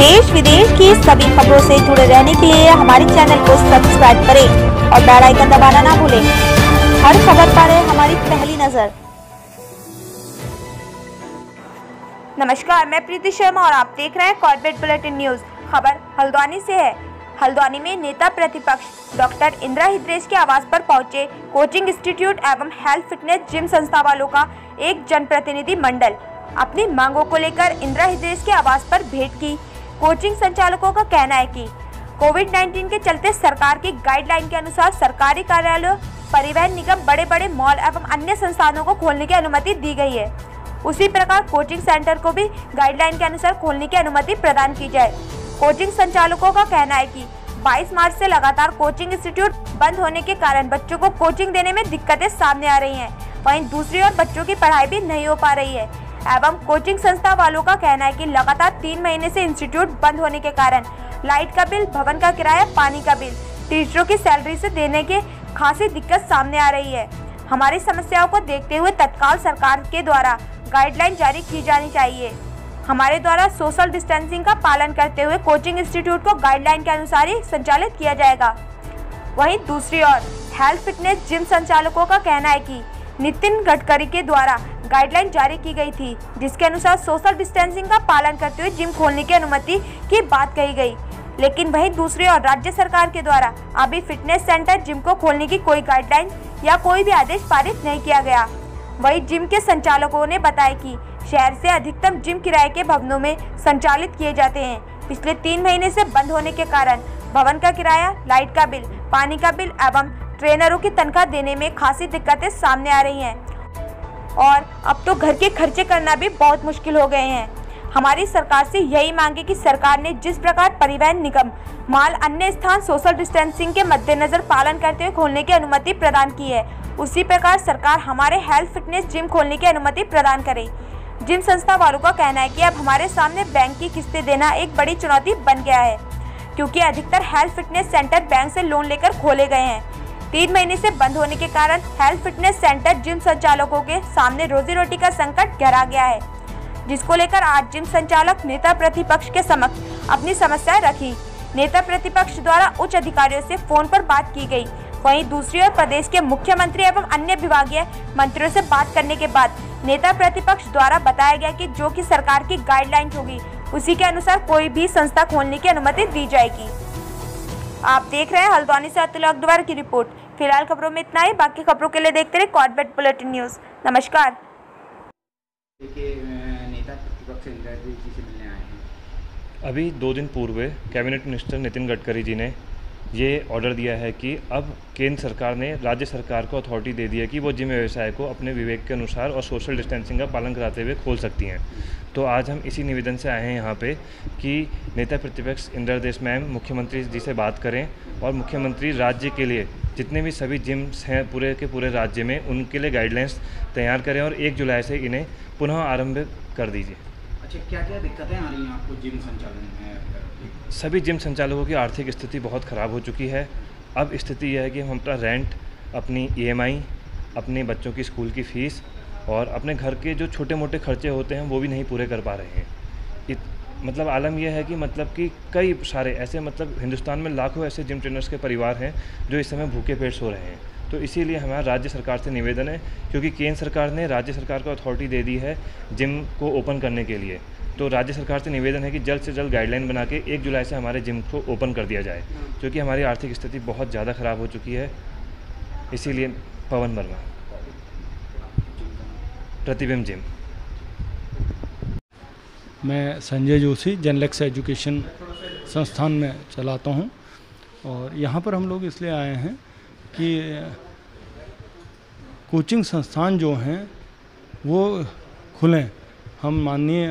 देश विदेश की सभी खबरों से जुड़े रहने के लिए हमारे चैनल को सब्सक्राइब करें और बेल आइकन दबाना ना भूलें। हर खबर पर है हमारी पहली नजर। नमस्कार, मैं प्रीति शर्मा और आप देख रहे हैं कॉर्बेट बुलेटिन न्यूज। खबर हल्द्वानी से है। हल्द्वानी में नेता प्रतिपक्ष डॉक्टर इंदिरा हिदरेश के आवास पर पहुंचे कोचिंग इंस्टीट्यूट एवं हेल्थ फिटनेस जिम संस्था वालों का एक जनप्रतिनिधि मंडल अपनी मांगों को लेकर इंदिरा हिदरेश के आवास पर भेंट की। कोचिंग संचालकों का कहना है कि कोविड-19 के चलते सरकार की गाइडलाइन के अनुसार सरकारी कार्यालयों, परिवहन निगम, बड़े बड़े मॉल एवं अन्य संस्थानों को खोलने की अनुमति दी गई है। उसी प्रकार कोचिंग सेंटर को भी गाइडलाइन के अनुसार खोलने की अनुमति प्रदान की जाए। कोचिंग संचालकों का कहना है कि 22 मार्च से लगातार कोचिंग इंस्टीट्यूट बंद होने के कारण बच्चों को कोचिंग देने में दिक्कतें सामने आ रही हैं। वहीं दूसरी ओर बच्चों की पढ़ाई भी नहीं हो पा रही है। एवं कोचिंग संस्था वालों का कहना है कि लगातार 3 महीने से इंस्टीट्यूट बंद होने के कारण लाइट का बिल, भवन का किराया, पानी का बिल, टीचरों की सैलरी से देने के खासी दिक्कत सामने आ रही है। हमारी समस्याओं को देखते हुए तत्काल सरकार के द्वारा गाइडलाइन जारी की जानी चाहिए। हमारे द्वारा सोशल डिस्टेंसिंग का पालन करते हुए कोचिंग इंस्टीट्यूट को गाइडलाइन के अनुसार ही संचालित किया जाएगा। वहीं दूसरी ओर हेल्थ फिटनेस जिम संचालकों का कहना है कि नितिन गडकरी के द्वारा गाइडलाइन जारी की गई थी, जिसके अनुसार सोशल डिस्टेंसिंग का पालन करते हुए जिम खोलने की अनुमति की बात कही गई। लेकिन वहीं दूसरी ओर राज्य सरकार के द्वारा अभी फिटनेस सेंटर, जिम को खोलने की कोई गाइडलाइन या कोई भी आदेश पारित नहीं किया गया। वहीं जिम के संचालकों ने बताया कि शहर से अधिकतम जिम किराए के भवनों में संचालित किए जाते हैं। पिछले 3 महीने से बंद होने के कारण भवन का किराया, लाइट का बिल, पानी का बिल एवं ट्रेनरों की तनख्वाह देने में खासी दिक्कतें सामने आ रही हैं और अब तो घर के खर्चे करना भी बहुत मुश्किल हो गए हैं। हमारी सरकार से यही मांग है कि सरकार ने जिस प्रकार परिवहन निगम, माल, अन्य स्थान सोशल डिस्टेंसिंग के मद्देनजर पालन करते हुए खोलने की अनुमति प्रदान की है, उसी प्रकार सरकार हमारे हेल्थ फिटनेस जिम खोलने की अनुमति प्रदान करे। जिम संस्था वालों का कहना है कि अब हमारे सामने बैंक की किस्तें देना एक बड़ी चुनौती बन गया है, क्योंकि अधिकतर हेल्थ फिटनेस सेंटर बैंक से लोन लेकर खोले गए हैं। 3 महीने से बंद होने के कारण हेल्थ फिटनेस सेंटर जिम संचालकों के सामने रोजी रोटी का संकट गहरा गया है, जिसको लेकर आज जिम संचालक नेता प्रतिपक्ष के समक्ष अपनी समस्याएं रखी। नेता प्रतिपक्ष द्वारा उच्च अधिकारियों से फोन पर बात की गई। वहीं दूसरी ओर प्रदेश के मुख्यमंत्री एवं अन्य विभागीय मंत्रियों से बात करने के बाद नेता प्रतिपक्ष द्वारा बताया गया कि जो कि सरकार की गाइडलाइन होगी, उसी के अनुसार कोई भी संस्था खोलने की अनुमति दी जाएगी। आप देख रहे हैं हल्द्वानी से अतुल अग्रवाल की रिपोर्ट। फिलहाल खबरों में इतना ही। बाकी खबरों के लिए देखते रहिए कॉर्बेट बुलेटिन न्यूज। नमस्कार। नेता प्रतिपक्ष इंदिरा जी से मिलने आए हैं। अभी 2 दिन पूर्व कैबिनेट मिनिस्टर नितिन गडकरी जी ने ये ऑर्डर दिया है कि अब केंद्र सरकार ने राज्य सरकार को अथॉरिटी दे दी है कि वो जिम व्यवसाय को अपने विवेक के अनुसार और सोशल डिस्टेंसिंग का पालन कराते हुए खोल सकती हैं। तो आज हम इसी निवेदन से आए हैं यहाँ पे कि नेता प्रतिपक्ष इंदिरा हिदरेश मैम मुख्यमंत्री जी से बात करें और मुख्यमंत्री राज्य के लिए जितने भी सभी जिम्स हैं पूरे के पूरे राज्य में, उनके लिए गाइडलाइंस तैयार करें और 1 जुलाई से इन्हें पुनः आरंभ कर दीजिए। अच्छा, क्या क्या दिक्कतें आ रही हैं आपको जिम संचालन में? सभी जिम संचालकों की आर्थिक स्थिति बहुत ख़राब हो चुकी है। अब स्थिति यह है कि हम अपना रेंट, अपनी EMI, अपने बच्चों की स्कूल की फ़ीस और अपने घर के जो छोटे मोटे खर्चे होते हैं वो भी नहीं पूरे कर पा रहे हैं। मतलब आलम यह है कि कई सारे ऐसे हिंदुस्तान में लाखों ऐसे जिम ट्रेनर्स के परिवार हैं जो इस समय भूखे पेट सो रहे हैं। तो इसीलिए हमारा राज्य सरकार से निवेदन है, क्योंकि केंद्र सरकार ने राज्य सरकार को अथॉरिटी दे दी है जिम को ओपन करने के लिए। तो राज्य सरकार से निवेदन है कि जल्द से जल्द गाइडलाइन बना के 1 जुलाई से हमारे जिम को ओपन कर दिया जाए, क्योंकि हमारी आर्थिक स्थिति बहुत ज़्यादा ख़राब हो चुकी है। इसीलिए पवन वर्मा, प्रतिबिंब जिम। मैं संजय जोशी जेनलेक्स एजुकेशन संस्थान में चलाता हूं और यहाँ पर हम लोग इसलिए आए हैं कि कोचिंग संस्थान जो हैं वो खुलें। हम माननीय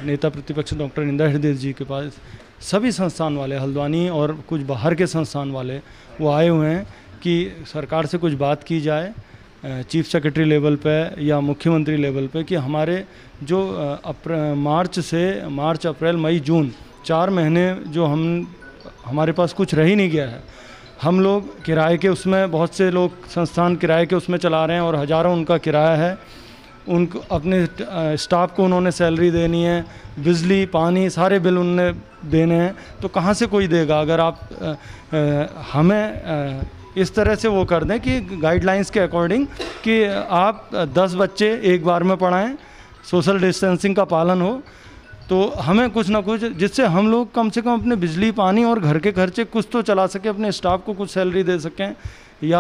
नेता प्रतिपक्ष डॉक्टर इंदिरा हिदरेश जी के पास सभी संस्थान वाले, हल्द्वानी और कुछ बाहर के संस्थान वाले, वो आए हुए हैं कि सरकार से कुछ बात की जाए चीफ सेक्रेटरी लेवल पे या मुख्यमंत्री लेवल पे कि हमारे जो मार्च, अप्रैल, मई, जून 4 महीने जो हमारे पास कुछ रह ही नहीं गया है। हम लोग किराए के उसमें, बहुत से लोग संस्थान किराए के उसमें चला रहे हैं और हज़ारों उनका किराया है। उनको अपने स्टाफ को उन्होंने सैलरी देनी है, बिजली पानी सारे बिल उनने देने हैं, तो कहाँ से कोई देगा। अगर आप हमें इस तरह से वो कर दें कि गाइडलाइंस के अकॉर्डिंग कि आप 10 बच्चे एक बार में पढ़ाएं, सोशल डिस्टेंसिंग का पालन हो, तो हमें कुछ ना कुछ जिससे हम लोग कम से कम अपने बिजली पानी और घर के खर्चे कुछ तो चला सकें, अपने स्टाफ को कुछ सैलरी दे सकें या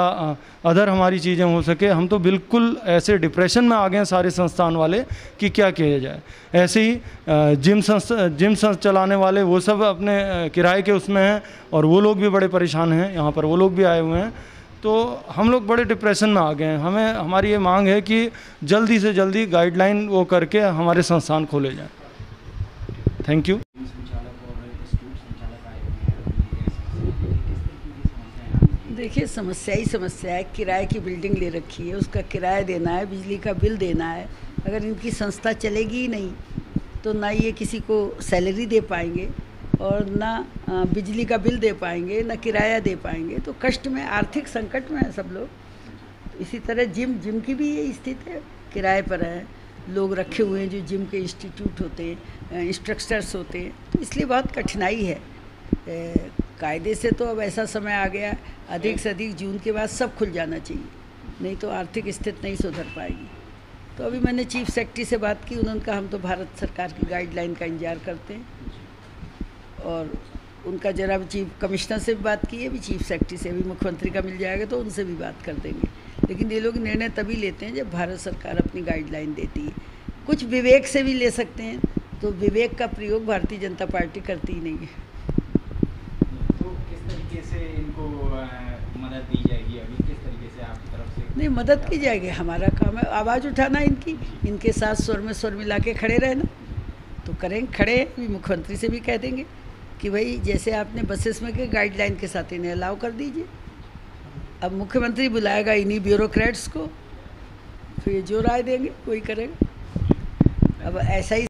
अदर हमारी चीज़ें हो सके। हम तो बिल्कुल ऐसे डिप्रेशन में आ गए हैं सारे संस्थान वाले कि क्या किया जाए। ऐसे ही जिम चलाने वाले वो सब अपने किराए के उसमें हैं और वो लोग भी बड़े परेशान हैं, यहाँ पर वो लोग भी आए हुए हैं, तो हम लोग बड़े डिप्रेशन में आ गए हैं। हमारी ये मांग है कि जल्दी से जल्दी गाइडलाइन वो करके हमारे संस्थान खोले जाएँ। Thank you. देखिए, समस्या ही समस्या है। किराए की बिल्डिंग ले रखी है, उसका किराया देना है, बिजली का बिल देना है। अगर इनकी संस्था चलेगी ही नहीं तो ना ये किसी को सैलरी दे पाएंगे और ना बिजली का बिल दे पाएंगे, ना किराया दे पाएंगे। तो कष्ट में, आर्थिक संकट में है सब लोग। इसी तरह जिम की भी ये स्थिति है, किराए पर है, लोग रखे हुए हैं जो जिम के इंस्टीट्यूट होते हैं, इंस्ट्रक्टर्स होते हैं, तो इसलिए बहुत कठिनाई है। कायदे से तो अब ऐसा समय आ गया, अधिक से अधिक जून के बाद सब खुल जाना चाहिए, नहीं तो आर्थिक स्थिति नहीं सुधर पाएगी। तो अभी मैंने चीफ सेक्रेटरी से बात की, उन्होंने कहा हम तो भारत सरकार की गाइडलाइन का इंतजार करते हैं। और उनका जरा भी चीफ कमिश्नर से भी बात की है, भी चीफ सेक्रेटरी से भी, मुख्यमंत्री का मिल जाएगा तो उनसे भी बात कर देंगे। लेकिन ये लोग निर्णय तभी लेते हैं जब भारत सरकार अपनी गाइडलाइन देती है। कुछ विवेक से भी ले सकते हैं, तो विवेक का प्रयोग भारतीय जनता पार्टी करती ही नहीं है। से इनको मदद दी जाएगी, अभी किस तरीके से आपकी तरफ से? नहीं, मदद की जाएगी, हमारा काम है आवाज़ उठाना इनकी, इनके साथ स्वर में स्वर मिला के खड़े रहना। तो करेंगे, खड़े भी मुख्यमंत्री से भी कह देंगे कि भाई जैसे आपने बसेस में के गाइडलाइन के साथ इन्हें अलाउ कर दीजिए। अब मुख्यमंत्री बुलाएगा इन्हीं ब्यूरोक्रेट्स को, फिर जो राय देंगे वही करेंगे। अब ऐसा ही